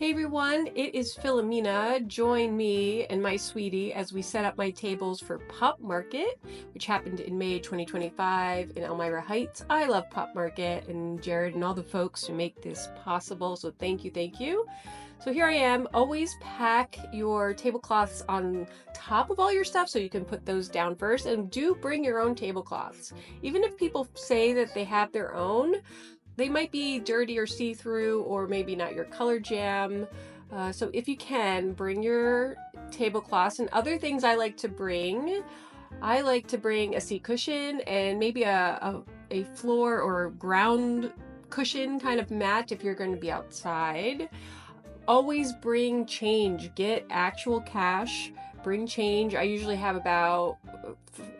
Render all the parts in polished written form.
Hey everyone, it is Filomena. Join me and my sweetie as we set up my tables for Pop Market, which happened in May 2025 in Elmira Heights. I love Pop Market and Jared and all the folks who make this possible, so thank you, thank you. So here I am. Always pack your tablecloths on top of all your stuff so you can put those down first, and do bring your own tablecloths. Even if people say that they have their own, they might be dirty or see-through, or maybe not your color jam. So if you can, bring your tablecloths. And other things I like to bring a seat cushion and maybe a floor or ground cushion kind of mat if you're going to be outside. Always bring change. Get actual cash. Bring change. I usually have about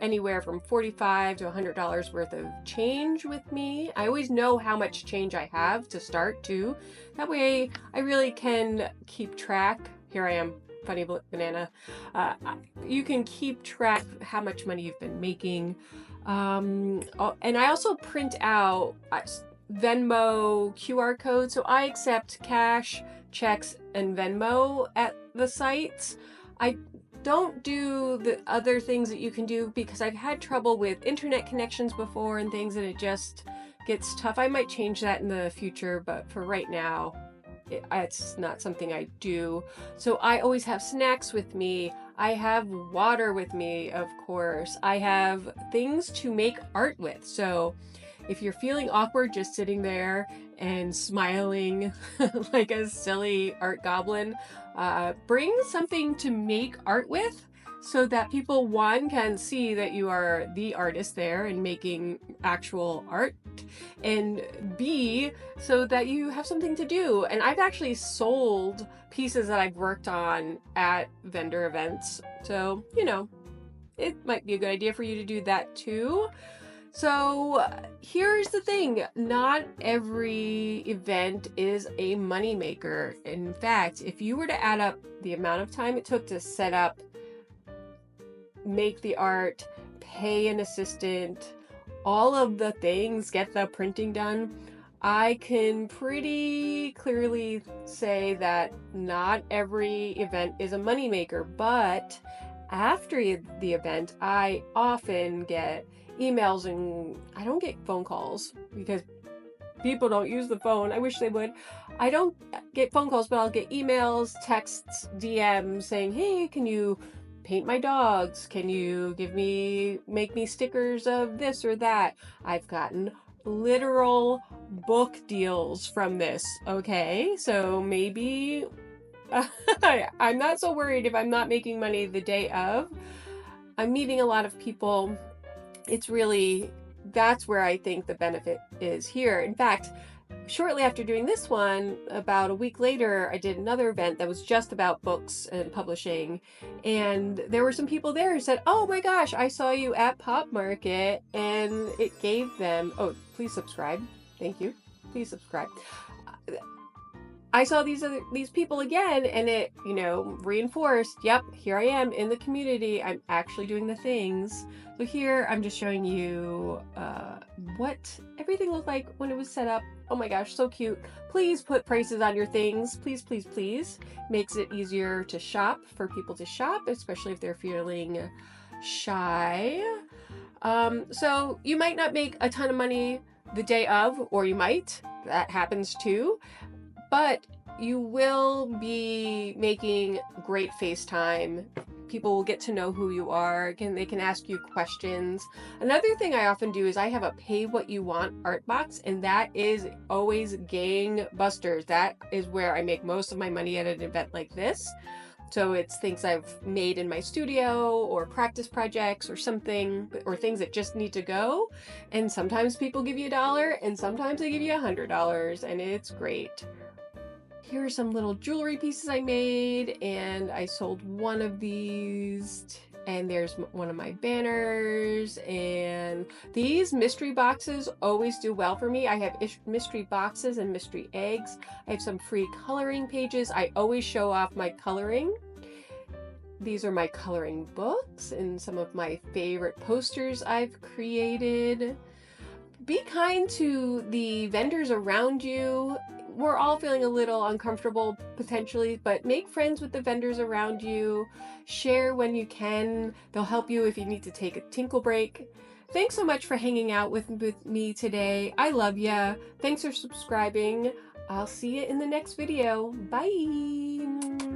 anywhere from $45 to $100 worth of change with me. I always know how much change I have to start too. That way I really can keep track. Here I am, funny banana. You can keep track of how much money you've been making. And I also print out Venmo QR codes. So I accept cash, checks, and Venmo at the sites. I don't do the other things that you can do because I've had trouble with internet connections before and things, and it just gets tough. I might change that in the future, but for right now, it's not something I do. So I always have snacks with me. I have water with me, of course. I have things to make art with. So if you're feeling awkward just sitting there and smiling like a silly art goblin, bring something to make art with so that people, one, can see that you are the artist there and making actual art, and B, so that you have something to do. And I've actually sold pieces that I've worked on at vendor events. So, you know, it might be a good idea for you to do that too. So here's the thing, not every event is a moneymaker. In fact, if you were to add up the amount of time it took to set up, make the art, pay an assistant, all of the things, get the printing done, I can pretty clearly say that not every event is a moneymaker. But after the event, I often get emails, and I don't get phone calls because people don't use the phone. I wish they would. I don't get phone calls, but I'll get emails, texts, DMs saying, hey, can you paint my dogs? Can you make me stickers of this or that? I've gotten literal book deals from this. Okay, so maybe I'm not so worried if I'm not making money the day of. I'm meeting a lot of people. It's really, that's where I think the benefit is here. In fact, shortly after doing this one, about a week later, I did another event that was just about books and publishing. And there were some people there who said, oh my gosh, I saw you at Pop Market, and it gave them, oh, please subscribe. Thank you. Please subscribe. I saw these people again, and it, reinforced, yep, here I am in the community. I'm actually doing the things. So here I'm just showing you what everything looked like when it was set up. Oh my gosh, so cute. Please put prices on your things. Please, please, please. Makes it easier to shop, for people to shop, especially if they're feeling shy. So you might not make a ton of money the day of, or you might. That happens too. But you will be making great FaceTime. People will get to know who you are. They can ask you questions. Another thing I often do is I have a pay what you want art box, and that is always gangbusters. That is where I make most of my money at an event like this. So it's things I've made in my studio, or practice projects or something, or things that just need to go. And sometimes people give you $1, and sometimes they give you $100, and it's great. Here are some little jewelry pieces I made, and I sold one of these, and there's one of my banners. And these mystery boxes always do well for me. I have mystery boxes and mystery eggs. I have some free coloring pages. I always show off my coloring. These are my coloring books and some of my favorite posters I've created. Be kind to the vendors around you. we're all feeling a little uncomfortable potentially, but make friends with the vendors around you. Share when you can. They'll help you if you need to take a tinkle break. Thanks so much for hanging out with me today. I love ya. Thanks for subscribing. I'll see you in the next video. Bye.